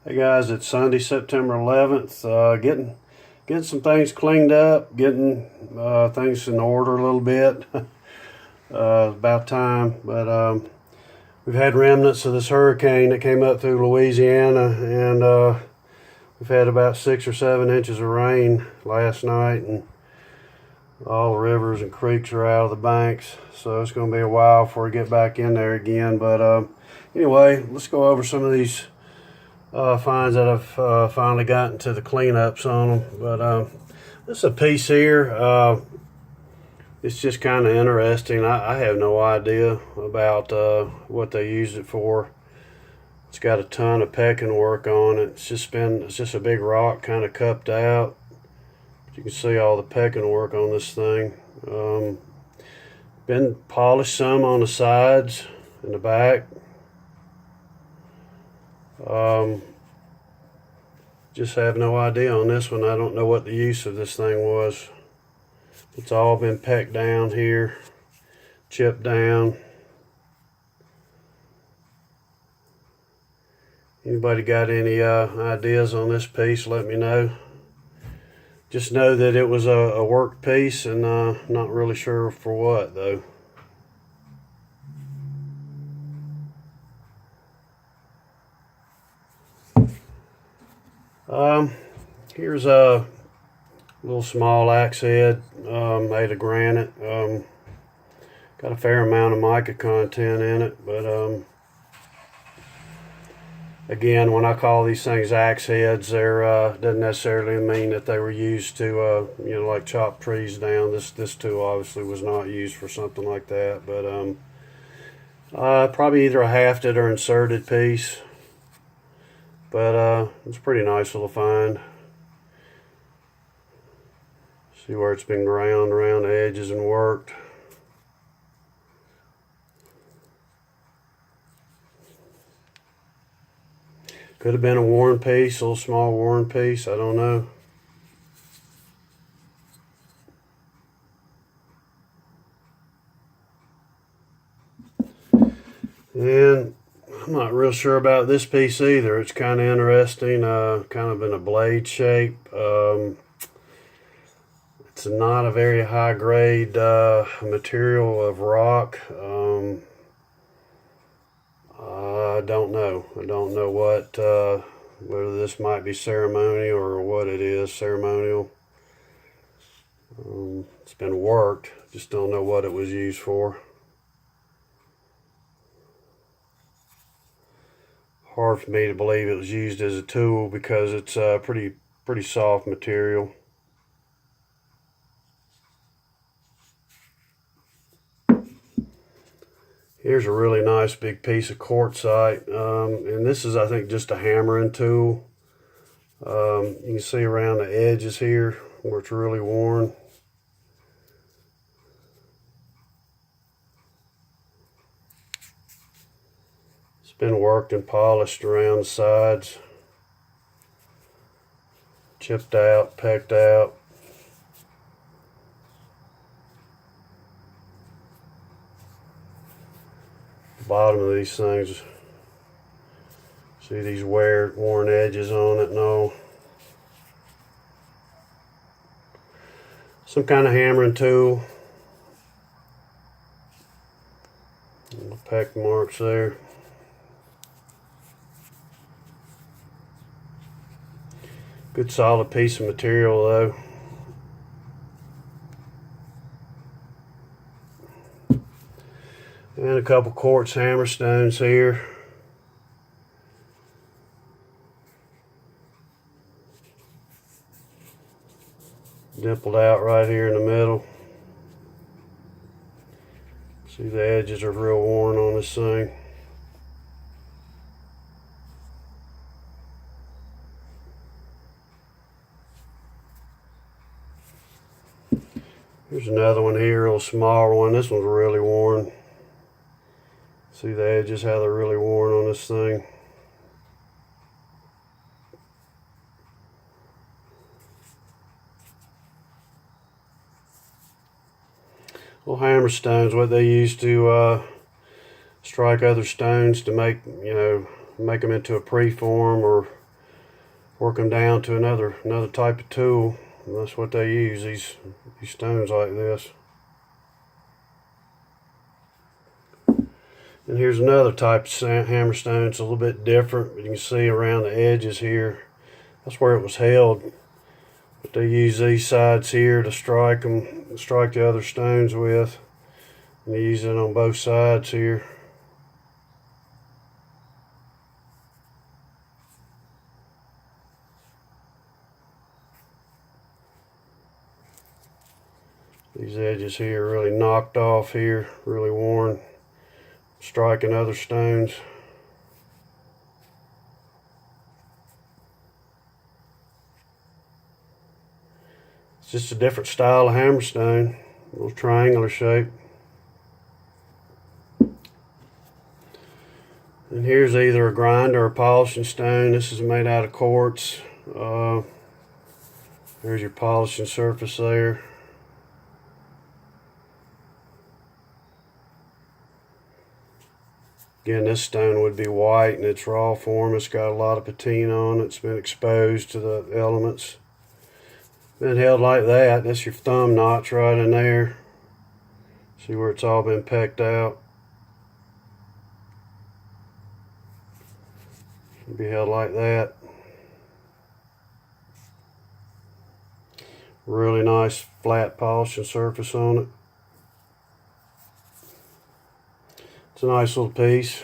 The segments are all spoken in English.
Hey guys, it's Sunday, September 11th. Getting some things cleaned up, getting things in order a little bit. About time, but we've had remnants of this hurricane that came up through Louisiana, and we've had about 6 or 7 inches of rain last night, and all the rivers and creeks are out of the banks, so it's going to be a while before we get back in there again. But anyway, let's go over some of these finds that I've finally gotten to the cleanups on them. But this is a piece here. It's just kind of interesting. I have no idea about what they used it for. It's got a ton of pecking work on it. It's just a big rock kind of cupped out. You can see all the pecking work on this thing. Been polished some on the sides and the back. Just have no idea on this one. I don't know what the use of this thing was. It's all been pecked down here, chipped down. Anybody got any ideas on this piece, let me know. Just know that it was a work piece, and not really sure for what though. Here's a little small axe head made of granite. Got a fair amount of mica content in it, but again, when I call these things axe heads, they're doesn't necessarily mean that they were used to like chop trees down. This tool obviously was not used for something like that, but probably either a hafted or inserted piece. But it's a pretty nice little find. See where it's been ground around the edges and worked. Could have been a worn piece, a little small worn piece, I don't know. And I'm not real sure about this piece either. It's kind of interesting, kind of in a blade shape. It's not a very high grade material of rock. I don't know. I don't know what whether this might be ceremonial or what it is. Ceremonial. It's been worked. Just don't know what it was used for. Hard for me to believe it was used as a tool because it's pretty soft material. Here's a really nice big piece of quartzite, and this is, I think, just a hammering tool. You can see around the edges here where it's really worn. It's been worked and polished around the sides, chipped out, pecked out. Bottom of these things, see these worn edges on it and all. Some kind of hammering tool. Little peck marks there. Good solid piece of material though. And a couple quartz hammerstones here. Dimpled out right here in the middle. See, the edges are real worn on this thing. Here's another one here, a little smaller one. This one's really worn. See the edges, how they're really worn on this thing. Little hammerstones, what they use to strike other stones to make, make them into a preform or work them down to another type of tool. And that's what they use, these stones like this. And here's another type of hammerstone. It's a little bit different, but you can see around the edges here, that's where it was held. But they use these sides here to strike the other stones with. And they use it on both sides here. These edges here are really knocked off here, really worn, striking other stones. It's just a different style of hammerstone, a little triangular shape. And here's either a grind or a polishing stone. This is made out of quartz. There's your polishing surface there. Again, this stone would be white in its raw form. It's got a lot of patina on it. It's been exposed to the elements. Been held like that. That's your thumb notch right in there. See where it's all been pecked out. It'll be held like that. Really nice flat polishing surface on it. It's a nice little piece.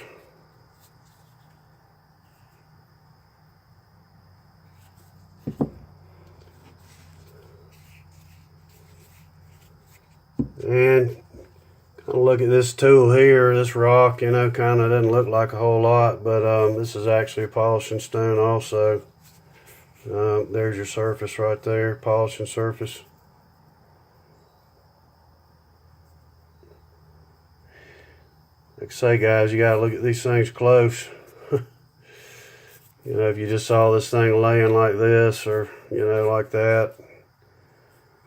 And kind of look at this tool here, this rock, you know, kind of doesn't look like a whole lot, but this is actually a polishing stone also. There's your surface right there, polishing surface. Like I say, guys, you gotta look at these things close. You know, if you just saw this thing laying like this, or you know, like that,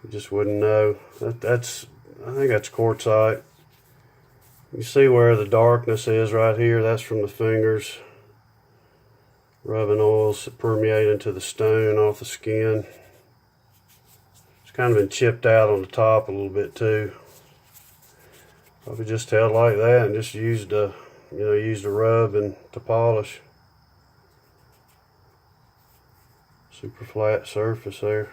you just wouldn't know. I think that's quartzite. You see where the darkness is right here? That's from the fingers rubbing oils that permeate into the stone off the skin. It's kind of been chipped out on the top a little bit too. Probably just held like that and just used a rub and to polish. Super flat surface there.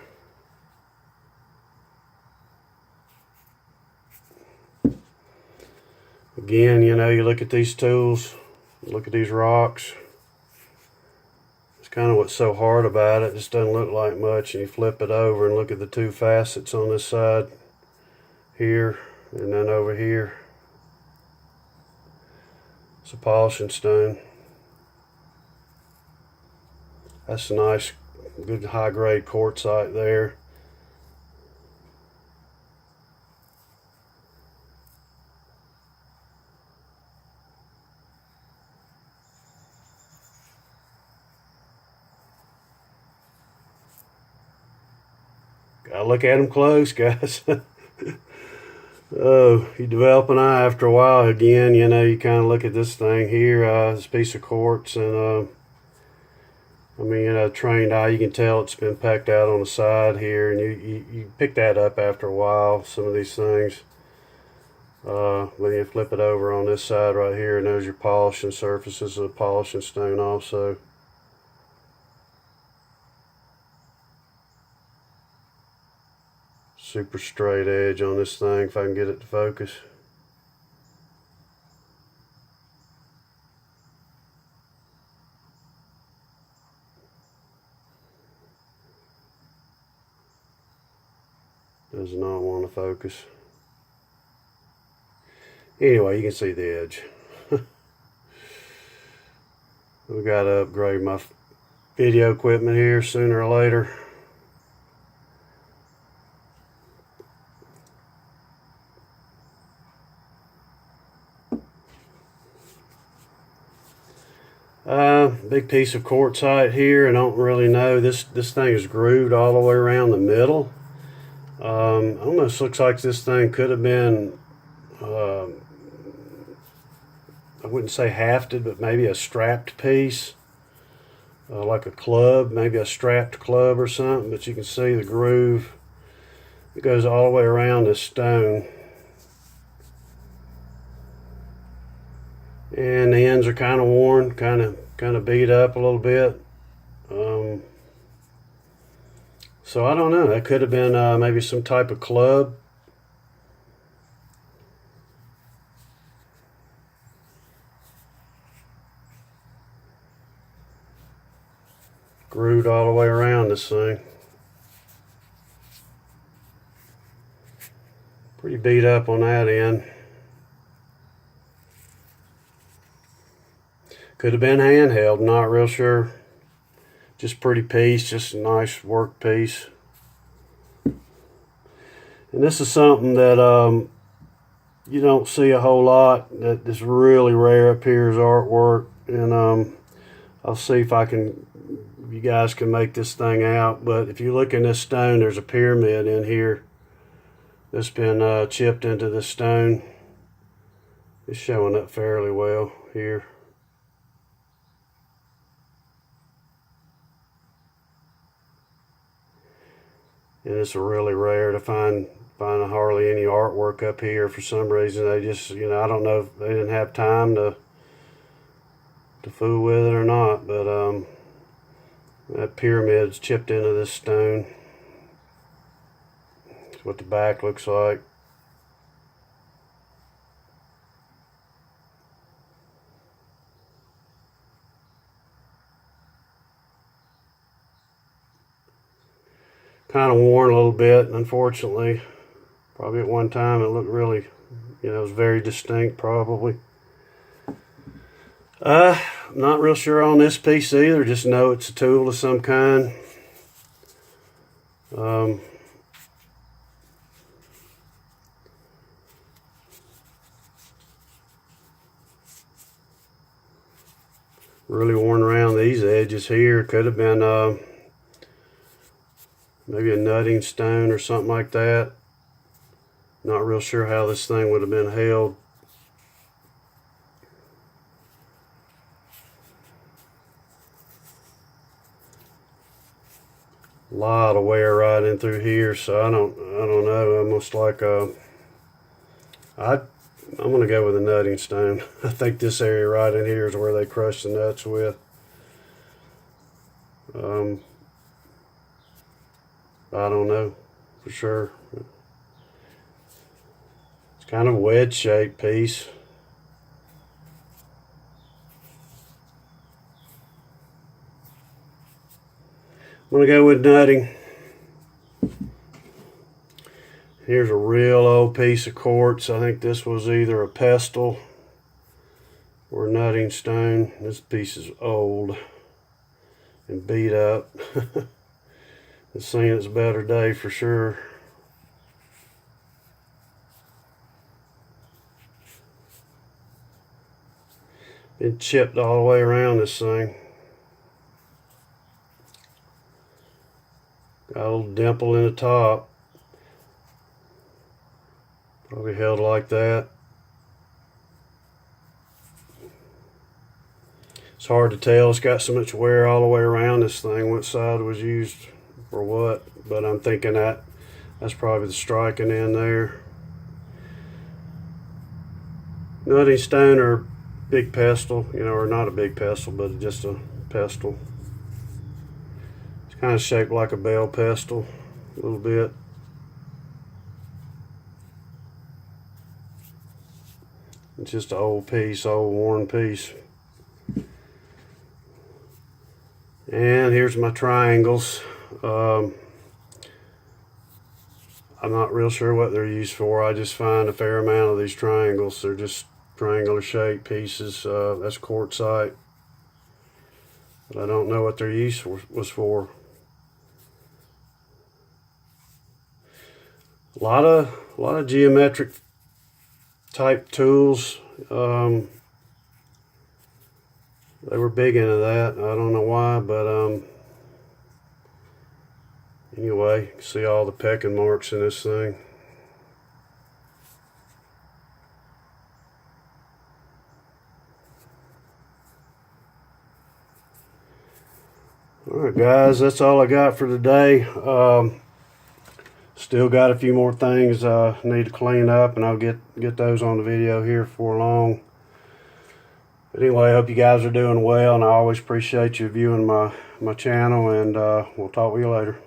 Again, you know, you look at these tools, look at these rocks. It's kind of what's so hard about it. It just doesn't look like much, and you flip it over and look at the two facets on this side here and then over here. It's a polishing stone. That's a nice, good high-grade quartzite there. Gotta look at them close, guys. Oh, you develop an eye after a while. Again, you know, you kind of look at this thing here, this piece of quartz, and I mean, you know, trained eye, you can tell it's been pecked out on the side here, and you pick that up after a while, some of these things. When you flip it over on this side right here, and there's your polishing surfaces of the polishing stone also. Super straight edge on this thing if I can get it to focus. Does not want to focus. Anyway, you can see the edge. We got to upgrade my video equipment here sooner or later. Big piece of quartzite here. I don't really know. This thing is grooved all the way around the middle. Almost looks like this thing could have been, I wouldn't say hafted, but maybe a strapped piece. like a club, maybe a strapped club or something, but you can see the groove. It goes all the way around this stone. And the ends are kind of worn, kind of beat up a little bit. So I don't know. That could have been maybe some type of club. Grooved all the way around this thing. Pretty beat up on that end. Could have been handheld, not real sure. Just pretty piece, just a nice work piece. And this is something that you don't see a whole lot. That is really rare up here is artwork. And I'll see if you guys can make this thing out. But if you look in this stone, there's a pyramid in here that's been chipped into the stone. It's showing up fairly well here. And it's really rare to find hardly any artwork up here. For some reason, they just, I don't know if they didn't have time to fool with it or not, but that pyramid's chipped into this stone. That's what the back looks like. Kind of worn a little bit, unfortunately. Probably at one time it looked really, it was very distinct probably. Not real sure on this piece either, just know it's a tool of some kind. Really worn around these edges here. Could have been maybe a nutting stone or something like that. Not real sure how this thing would have been held. A lot of wear right in through here, so I don't know. Almost like I'm gonna go with a nutting stone. I think this area right in here is where they crush the nuts with. I don't know for sure. It's kind of a wedge shaped piece. I'm gonna go with nutting. Here's a real old piece of quartz. I think this was either a pestle or a nutting stone. This piece is old and beat up. It's seen its better day for sure. Been chipped all the way around this thing. Got a little dimple in the top. Probably held like that. It's hard to tell. It's got so much wear all the way around this thing. What side was used for what? But I'm thinking that's probably the striking in there. Nutting stone or big pestle, or not a big pestle, but just a pestle. It's kind of shaped like a bell pestle a little bit. It's just an old piece, old worn piece. And here's my triangles. I'm not real sure what they're used for. I just find a fair amount of these triangles. They're just triangular shaped pieces. That's quartzite. But I don't know what their use was for. A lot of geometric type tools. They were big into that. I don't know why, but anyway, you can see all the pecking marks in this thing. All right, guys, that's all I got for today. Still got a few more things need to clean up, and I'll get those on the video here before long. But anyway, I hope you guys are doing well, and I always appreciate you viewing my channel, and we'll talk with you later.